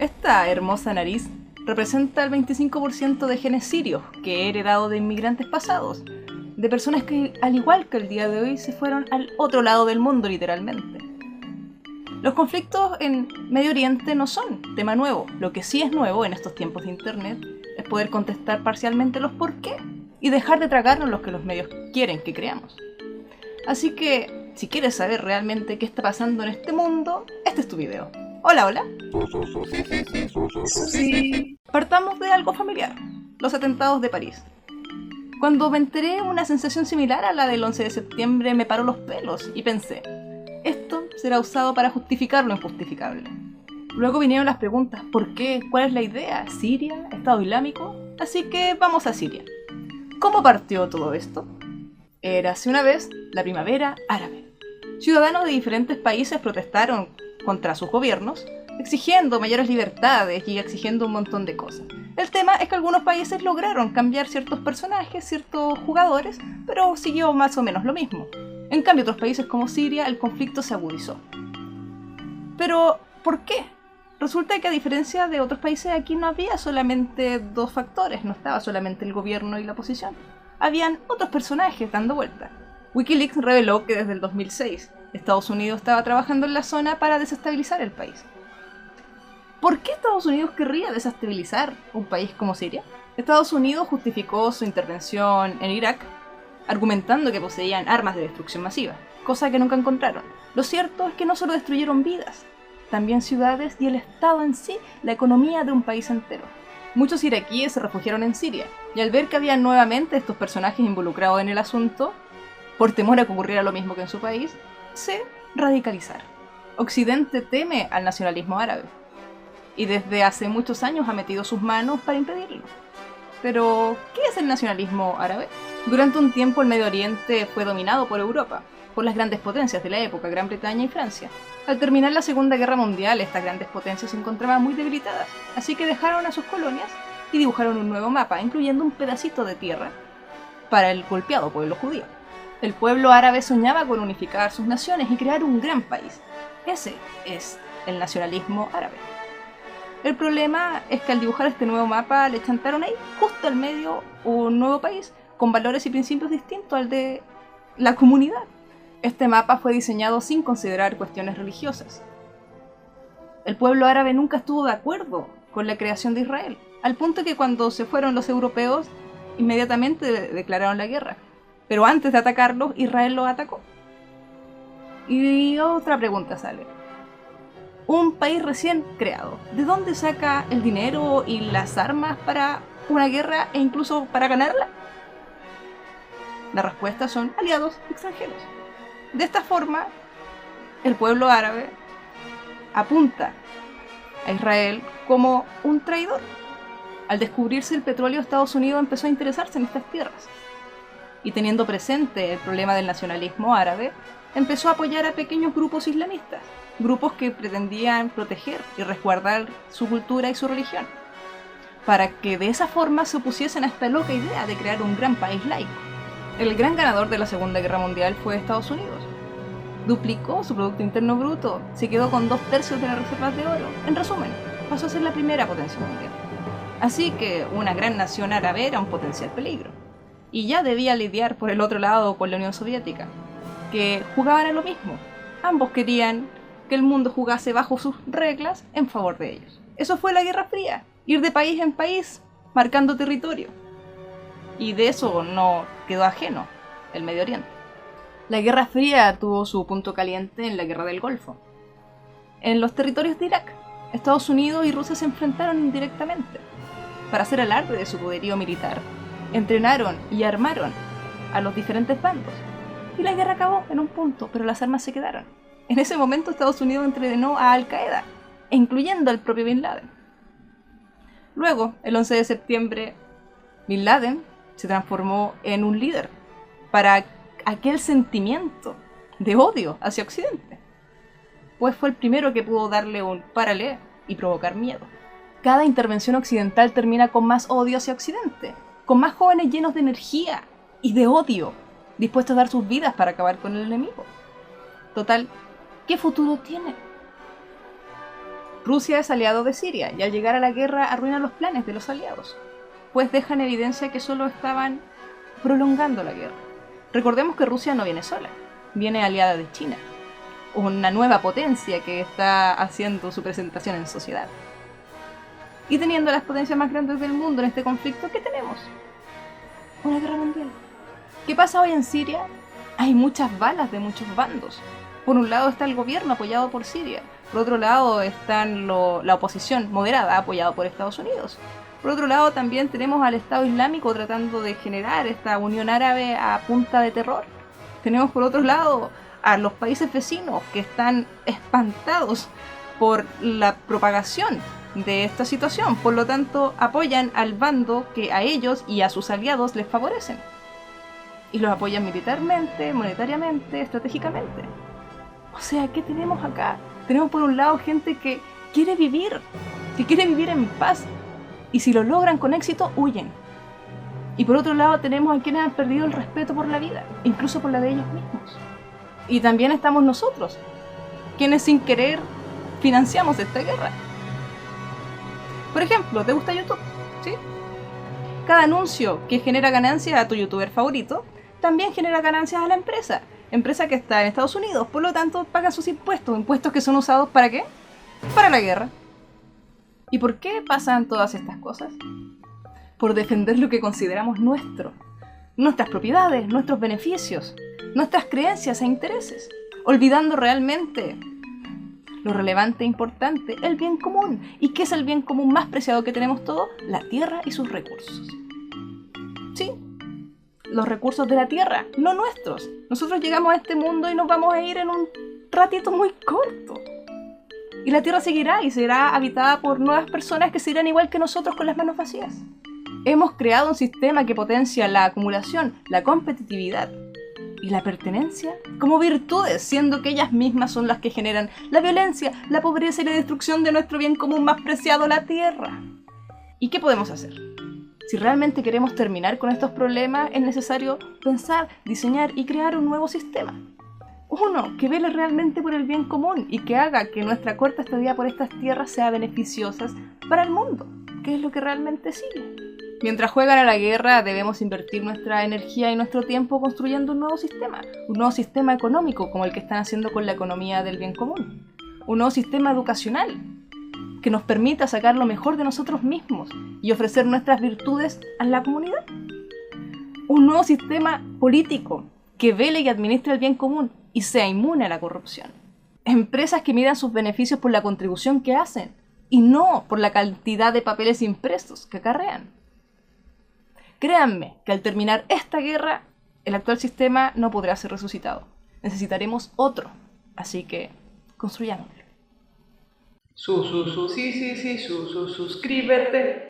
Esta hermosa nariz representa el 25% de genes sirios que he heredado de inmigrantes pasados, de personas que, al igual que el día de hoy, se fueron al otro lado del mundo literalmente. Los conflictos en Medio Oriente no son tema nuevo. Lo que sí es nuevo en estos tiempos de internet es poder contestar parcialmente los por qué y dejar de tragarnos los que los medios quieren que creamos. Así que, si quieres saber realmente qué está pasando en este mundo, este es tu video. Hola, hola. Sí. Partamos de algo familiar, los atentados de París. Cuando me enteré, una sensación similar a la del 11 de septiembre me paró los pelos y pensé, esto será usado para justificar lo injustificable. Luego vinieron las preguntas, ¿por qué? ¿Cuál es la idea? ¿Siria? ¿Estado Islámico? Así que vamos a Siria. ¿Cómo partió todo esto? Érase una vez la primavera árabe. Ciudadanos de diferentes países protestaron contra sus gobiernos, exigiendo mayores libertades y exigiendo un montón de cosas. El tema es que algunos países lograron cambiar ciertos personajes, ciertos jugadores, pero siguió más o menos lo mismo. En cambio, otros países como Siria, el conflicto se agudizó. Pero, ¿por qué? Resulta que a diferencia de otros países, aquí no había solamente dos factores, no estaba solamente el gobierno y la oposición. Habían otros personajes dando vuelta. Wikileaks reveló que desde el 2006, Estados Unidos estaba trabajando en la zona para desestabilizar el país. ¿Por qué Estados Unidos querría desestabilizar un país como Siria? Estados Unidos justificó su intervención en Irak argumentando que poseían armas de destrucción masiva, cosa que nunca encontraron. Lo cierto es que no solo destruyeron vidas, también ciudades y el Estado en sí, la economía de un país entero. Muchos iraquíes se refugiaron en Siria, y al ver que había nuevamente estos personajes involucrados en el asunto, por temor a que ocurriera lo mismo que en su país, se radicalizaron. Occidente teme al nacionalismo árabe, y desde hace muchos años ha metido sus manos para impedirlo. Pero, ¿qué es el nacionalismo árabe? Durante un tiempo el Medio Oriente fue dominado por Europa, por las grandes potencias de la época, Gran Bretaña y Francia. Al terminar la Segunda Guerra Mundial, estas grandes potencias se encontraban muy debilitadas, así que dejaron a sus colonias y dibujaron un nuevo mapa, incluyendo un pedacito de tierra para el golpeado pueblo judío. El pueblo árabe soñaba con unificar sus naciones y crear un gran país. Ese es el nacionalismo árabe. El problema es que al dibujar este nuevo mapa le chantaron ahí, justo al medio, un nuevo país con valores y principios distintos al de la comunidad. Este mapa fue diseñado sin considerar cuestiones religiosas. El pueblo árabe nunca estuvo de acuerdo con la creación de Israel, al punto que cuando se fueron los europeos, inmediatamente declararon la guerra. Pero antes de atacarlos, Israel los atacó. Y otra pregunta sale. Un país recién creado, ¿de dónde saca el dinero y las armas para una guerra e incluso para ganarla? La respuesta son aliados extranjeros. De esta forma, el pueblo árabe apunta a Israel como un traidor. Al descubrirse el petróleo, Estados Unidos empezó a interesarse en estas tierras. Y teniendo presente el problema del nacionalismo árabe, empezó a apoyar a pequeños grupos islamistas, grupos que pretendían proteger y resguardar su cultura y su religión, para que de esa forma se opusiesen a esta loca idea de crear un gran país laico. El gran ganador de la Segunda Guerra Mundial fue Estados Unidos. Duplicó su Producto Interno Bruto, se quedó con 2/3 de las reservas de oro. En resumen, pasó a ser la primera potencia mundial. Así que una gran nación árabe era un potencial peligro. Y ya debía lidiar por el otro lado con la Unión Soviética, que jugaban a lo mismo. Ambos querían que el mundo jugase bajo sus reglas en favor de ellos. Eso fue la Guerra Fría, ir de país en país, marcando territorio. Y de eso no quedó ajeno el Medio Oriente. La Guerra Fría tuvo su punto caliente en la Guerra del Golfo. En los territorios de Irak, Estados Unidos y Rusia se enfrentaron indirectamente. Para hacer alarde de su poderío militar, entrenaron y armaron a los diferentes bandos. Y la guerra acabó en un punto, pero las armas se quedaron. En ese momento Estados Unidos entrenó a Al-Qaeda, incluyendo al propio Bin Laden. Luego, el 11 de septiembre, Bin Laden se transformó en un líder para aquel sentimiento de odio hacia Occidente, pues fue el primero que pudo darle un párale y provocar miedo. Cada intervención occidental termina con más odio hacia Occidente, con más jóvenes llenos de energía y de odio, dispuestos a dar sus vidas para acabar con el enemigo. Total, ¿qué futuro tiene? Rusia es aliado de Siria y al llegar a la guerra arruinan los planes de los aliados, pues dejan evidencia que solo estaban prolongando la guerra. Recordemos que Rusia no viene sola, viene aliada de China, una nueva potencia que está haciendo su presentación en sociedad. Y teniendo las potencias más grandes del mundo en este conflicto, ¿qué tenemos? Una guerra mundial. ¿Qué pasa hoy en Siria? Hay muchas balas de muchos bandos. Por un lado está el gobierno apoyado por Siria, por otro lado está la oposición moderada apoyada por Estados Unidos. Por otro lado también tenemos al Estado Islámico tratando de generar esta Unión Árabe a punta de terror. Tenemos por otro lado a los países vecinos que están espantados por la propagación de esta situación, por lo tanto apoyan al bando que a ellos y a sus aliados les favorecen. Y los apoyan militarmente, monetariamente, estratégicamente. O sea, ¿qué tenemos acá? Tenemos por un lado gente que quiere vivir en paz, y si lo logran con éxito, huyen. Y por otro lado tenemos a quienes han perdido el respeto por la vida, incluso por la de ellos mismos. Y también estamos nosotros, quienes sin querer financiamos esta guerra. Por ejemplo, ¿te gusta YouTube? ¿Sí? Cada anuncio que genera ganancias a tu youtuber favorito, también genera ganancias a la empresa que está en Estados Unidos, por lo tanto pagan sus impuestos que son usados ¿para qué? Para la guerra. ¿Y por qué pasan todas estas cosas? Por defender lo que consideramos nuestro, nuestras propiedades, nuestros beneficios, nuestras creencias e intereses, olvidando realmente lo relevante e importante, el bien común. ¿Y qué es el bien común más preciado que tenemos todos? La tierra y sus recursos. Sí, los recursos de la tierra, no nuestros. Nosotros llegamos a este mundo y nos vamos a ir en un ratito muy corto. Y la tierra seguirá y será habitada por nuevas personas que se irán igual que nosotros con las manos vacías. Hemos creado un sistema que potencia la acumulación, la competitividad y la pertenencia como virtudes, siendo que ellas mismas son las que generan la violencia, la pobreza y la destrucción de nuestro bien común más preciado, la tierra. ¿Y qué podemos hacer? Si realmente queremos terminar con estos problemas, es necesario pensar, diseñar y crear un nuevo sistema. Uno que vele realmente por el bien común y que haga que nuestra corta estadía por estas tierras sea beneficiosa para el mundo, que es lo que realmente sigue. Mientras juegan a la guerra, debemos invertir nuestra energía y nuestro tiempo construyendo un nuevo sistema económico como el que están haciendo con la economía del bien común, un nuevo sistema educacional que nos permita sacar lo mejor de nosotros mismos y ofrecer nuestras virtudes a la comunidad, un nuevo sistema político que vele y administre el bien común y sea inmune a la corrupción. Empresas que midan sus beneficios por la contribución que hacen y no por la cantidad de papeles impresos que acarrean. Créanme que al terminar esta guerra, el actual sistema no podrá ser resucitado. Necesitaremos otro, así que construyámoslo. Suscríbete.